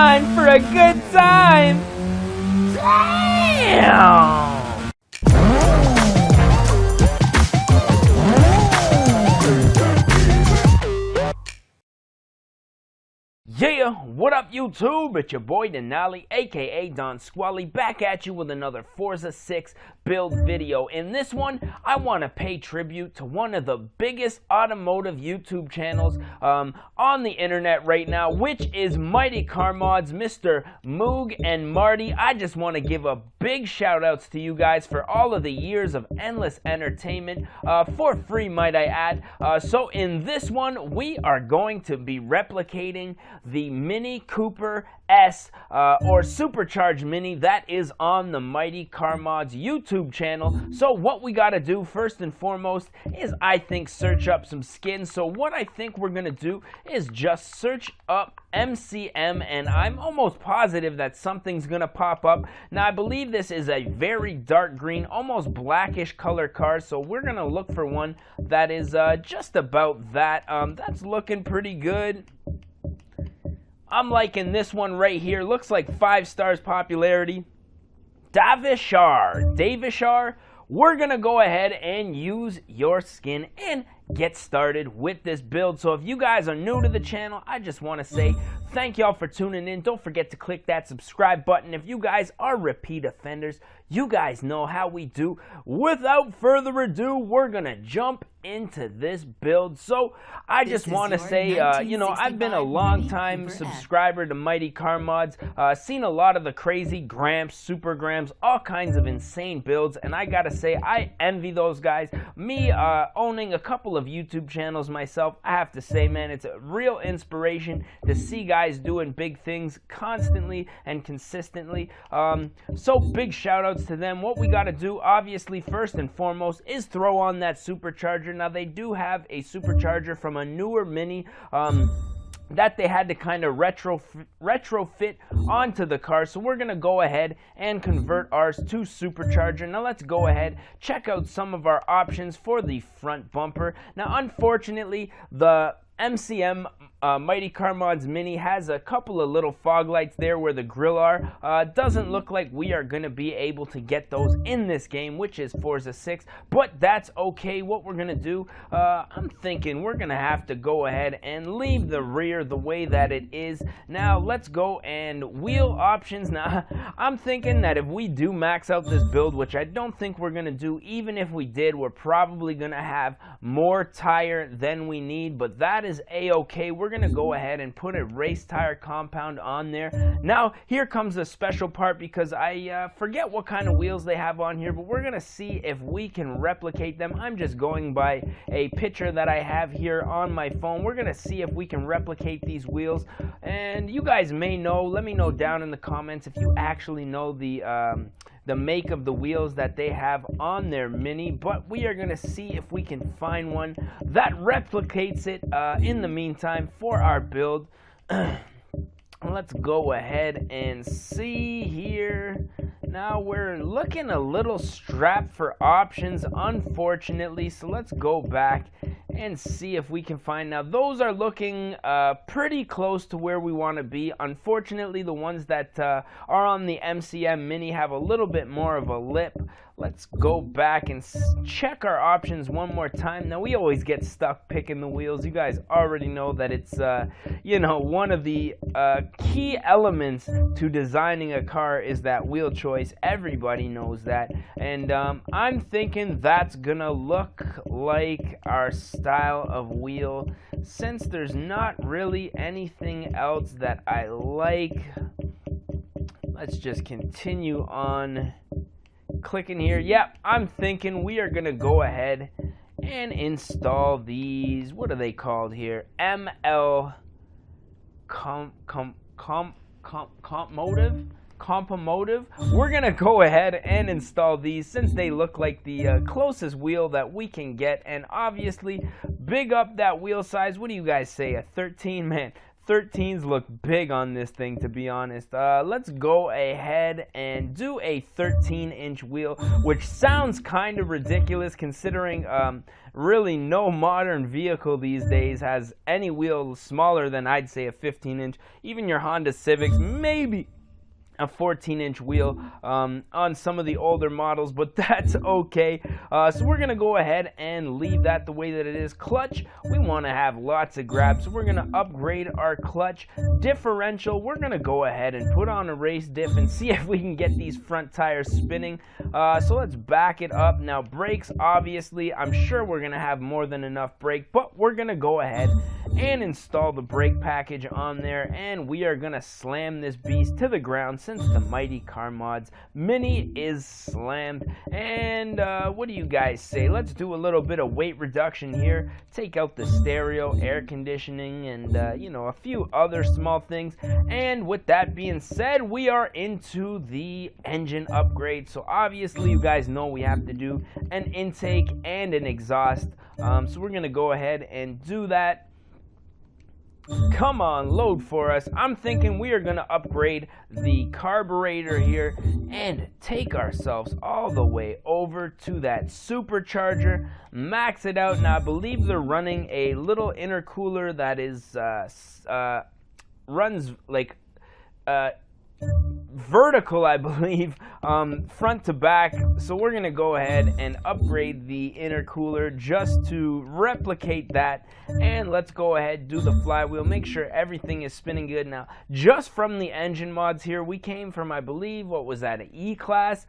on for a good time. Damn! Yeah, what up YouTube? It's your boy Denali, aka Don Squally, back at you with another Forza 6 build video. In this one, I want to pay tribute to one of the biggest automotive YouTube channels on the internet right now, which is Mighty Car Mods, Mr. Moog and Marty. I just want to give a big shout outs to you guys for all of the years of endless entertainment, for free might I add. So in this one, we are going to be replicating the Mini Cooper S or Supercharged Mini that is on the Mighty Car Mods YouTube channel. So what we got to do first and foremost is, I think, search up some skins. So what I think we're going to do is just search up MCM, and I'm almost positive that something's going to pop up. Now, I believe this is a very dark green, almost blackish color car, so we're going to look for one that is just about that. That's looking pretty good. I'm liking this one right here. Looks like 5 stars popularity. Davishar. We're going to go ahead and use your skin and get started with this build. So if you guys are new to the channel, I just want to say thank y'all for tuning in. Don't forget to click that subscribe button. If you guys are repeat offenders, you guys know how we do. Without further ado, we're going to jump into this build. So I just want to say, you know, I've been a long time subscriber to Mighty Car Mods, seen a lot of the crazy Gramps, Super Grams, all kinds of insane builds, and I gotta say, I envy those guys. Me owning a couple of YouTube channels myself, I have to say, man, it's a real inspiration to see guys doing big things constantly and consistently. So big shout outs to them. What we gotta do, obviously, first and foremost, is throw on that Supercharger. Now, they do have a Supercharger from a newer Mini that they had to kind of retrofit onto the car. So we're going to go ahead and convert ours to Supercharger. Now, let's go ahead, check out some of our options for the front bumper. Now, unfortunately, the MCM Mighty Car Mods Mini has a couple of little fog lights there where the grill are. Doesn't look like we are going to be able to get those in this game, which is Forza 6, but that's okay. What we're going to do, I'm thinking we're going to have to go ahead and leave the rear the way that it is. Now, let's go and wheel options. Now, I'm thinking that if we do max out this build, which I don't think we're going to do, even if we did, we're probably going to have more tire than we need, but that is a-okay. We're going to go ahead and put a race tire compound on there. Now, here comes the special part, because I forget what kind of wheels they have on here, but we're going to see if we can replicate them. I'm just going by a picture that I have here on my phone. We're going to see if we can replicate these wheels, and you guys may know. Let me know down in the comments if you actually know the make of the wheels that they have on their Mini, but we are going to see if we can find one that replicates it in the meantime for our build. Let's go ahead and see here. Now, we're looking a little strapped for options, unfortunately, so let's go back and see if we can find. Now, those are looking pretty close to where we want to be. Unfortunately, the ones that are on the MCM Mini have a little bit more of a lip. Let's go back and check our options one more time. Now, we always get stuck picking the wheels. You guys already know that it's, you know, one of the key elements to designing a car is that wheel choice. Everybody knows that. And I'm thinking that's gonna look like our style of wheel. Since there's not really anything else that I like, let's just continue on clicking here. Yep, I'm thinking we are gonna go ahead and install these. What are they called here? ML Compomotive. We're gonna go ahead and install these since they look like the closest wheel that we can get. And obviously, big up that wheel size. What do you guys say? A 13, man. 13s look big on this thing, to be honest. Let's go ahead and do a 13-inch wheel, which sounds kind of ridiculous considering really no modern vehicle these days has any wheel smaller than, I'd say, a 15-inch. Even your Honda Civics, maybe a 14-inch wheel on some of the older models, but that's okay. So we're gonna go ahead and leave that the way that it is. Clutch, we want to have lots of grabs, so we're gonna upgrade our clutch. Differential, we're gonna go ahead and put on a race diff and see if we can get these front tires spinning. So let's back it up. Now brakes, obviously, I'm sure we're gonna have more than enough brake, but we're gonna go ahead and install the brake package on there, and we are gonna slam this beast to the ground since the Mighty Car Mods Mini is slammed. And what do you guys say? Let's do a little bit of weight reduction here. Take out the stereo, air conditioning, and you know, a few other small things. And with that being said, we are into the engine upgrade. So obviously you guys know we have to do an intake and an exhaust. So we're gonna go ahead and do that. Come on, load for us. I'm thinking we are going to upgrade the carburetor here and take ourselves all the way over to that supercharger, max it out. Now I believe they're running a little intercooler that is runs like vertical, I believe, front to back. So we're gonna go ahead and upgrade the intercooler just to replicate that, and let's go ahead, do the flywheel, make sure everything is spinning good. Now just from the engine mods here, we came from, I believe, what was that, an E class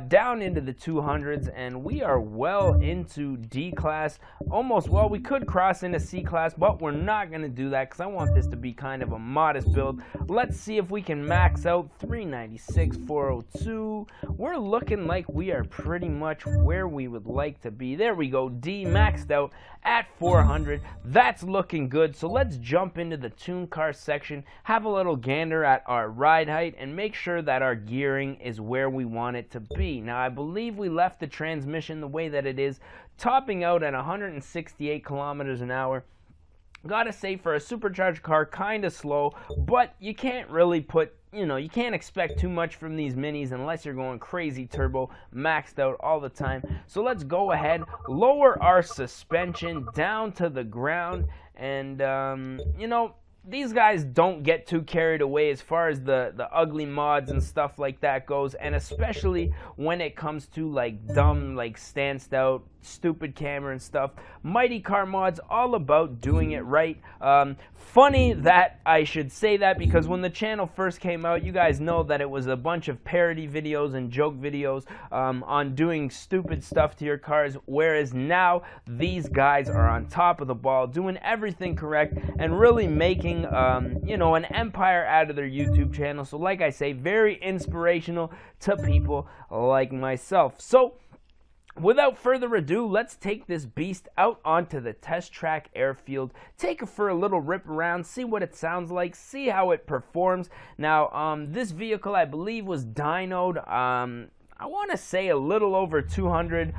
down into the 200s, and we are well into D class, almost. Well, we could cross into C class, but we're not gonna do that because I want this to be kind of a modest build. Let's see if we can max out 396, 402. We're looking like we are pretty much where we would like to be. There we go, D maxed out at 400. That's looking good. So let's jump into the tune car section, have a little gander at our ride height, and make sure that our gearing is where we want it to be. Now I believe we left the transmission the way that it is, topping out at 168 kilometers an hour. Gotta say, for a supercharged car, kind of slow, but you can't really put, you know, you can't expect too much from these minis unless you're going crazy turbo, maxed out all the time. So let's go ahead, lower our suspension down to the ground, and you know, these guys don't get too carried away as far as the ugly mods and stuff like that goes, and especially when it comes to like dumb, like stanced out, stupid camera and stuff. Mighty Car Mods, all about doing it right. Funny that I should say that, because when the channel first came out, you guys know that it was a bunch of parody videos and joke videos on doing stupid stuff to your cars, whereas now these guys are on top of the ball, doing everything correct and really making you know, an empire out of their YouTube channel. So like I say, very inspirational to people like myself. So without further ado, let's take this beast out onto the test track airfield, take it for a little rip around, see what it sounds like, see how it performs. Now this vehicle, I believe, was dynoed, I want to say a little over 200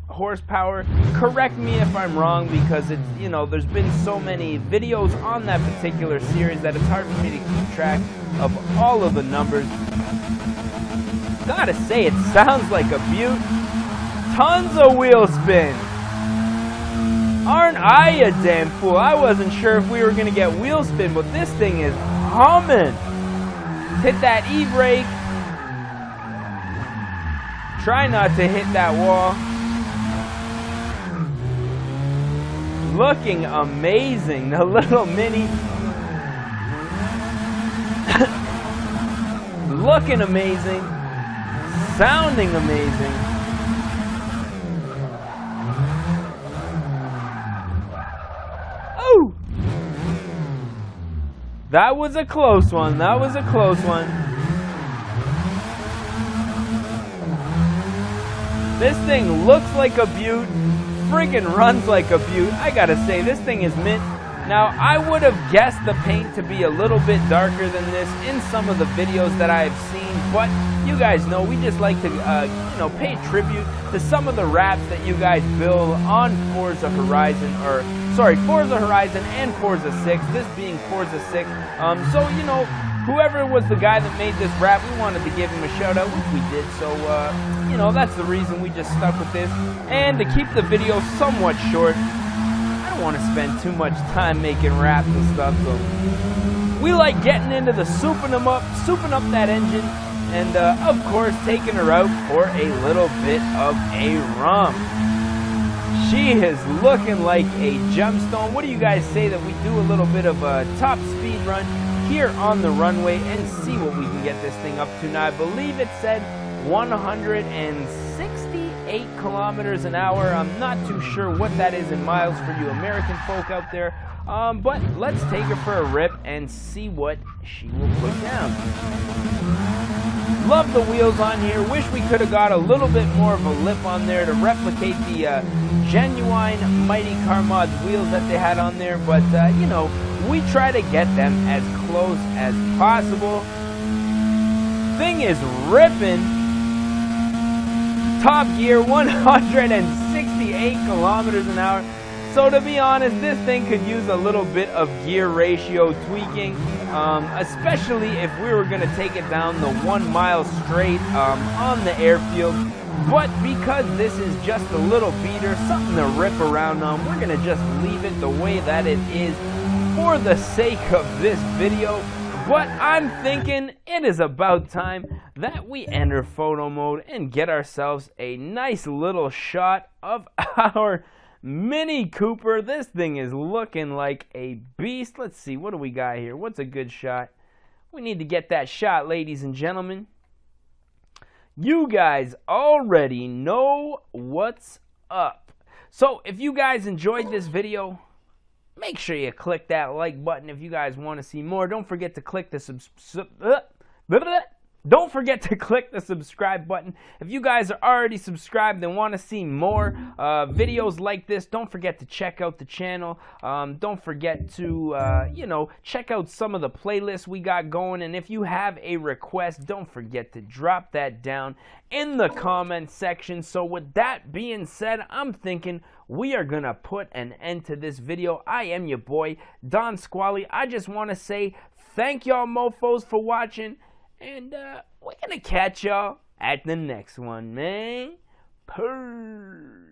horsepower. Correct me if I'm wrong, because it's, you know, there's been so many videos on that particular series that it's hard for me to keep track of all of the numbers. Gotta say, it sounds like a beaut. Tons of wheel spin. Aren't I a damn fool? I wasn't sure if we were gonna get wheel spin, but this thing is humming. Hit that e-brake. Try not to hit that wall. Looking amazing, the little mini. Looking amazing. Sounding amazing. Oh! That was a close one. That was a close one. This thing looks like a beaut, friggin' runs like a beaut. I gotta say, this thing is mint. Now, I would have guessed the paint to be a little bit darker than this in some of the videos that I have seen, but you guys know we just like to, you know, pay tribute to some of the wraps that you guys build on Forza Horizon, or Forza Horizon and Forza 6, this being Forza 6. So, you know, whoever was the guy that made this rap, we wanted to give him a shout out, which we did. So, you know, that's the reason we just stuck with this. And to keep the video somewhat short, I don't want to spend too much time making raps and stuff. So we like getting into the souping up that engine, and of course taking her out for a little bit of a rump. She is looking like a gemstone. What do you guys say that we do a little bit of a top speed run here on the runway and see what we can get this thing up to? Now, I believe it said 168 kilometers an hour. I'm not too sure what that is in miles for you American folk out there. But let's take her for a rip and see what she will put down. Love the wheels on here. Wish we could have got a little bit more of a lip on there to replicate the genuine Mighty Car Mods wheels that they had on there. But, you know, we try to get them as close as possible. Thing is ripping. Top gear, 168 kilometers an hour. So to be honest, this thing could use a little bit of gear ratio tweaking, especially if we were going to take it down the 1 mile straight on the airfield. But because this is just a little beater, something to rip around on, we're going to just leave it the way that it is for the sake of this video. But I'm thinking it is about time that we enter photo mode and get ourselves a nice little shot of our Mini Cooper. This thing is looking like a beast. Let's see, what do we got here? What's a good shot? We need to get that shot, ladies and gentlemen. You guys already know what's up. So if you guys enjoyed this video, make sure you click that like button. If you guys want to see more, don't forget to click the subscribe button. If you guys are already subscribed and want to see more videos like this, don't forget to check out the channel. Don't forget to, you know, check out some of the playlists we got going. And if you have a request, don't forget to drop that down in the comment section. So with that being said, I'm thinking we are going to put an end to this video. I am your boy, Don Squally. I just want to say thank y'all mofos for watching. And we're going to catch y'all at the next one, man. Purr.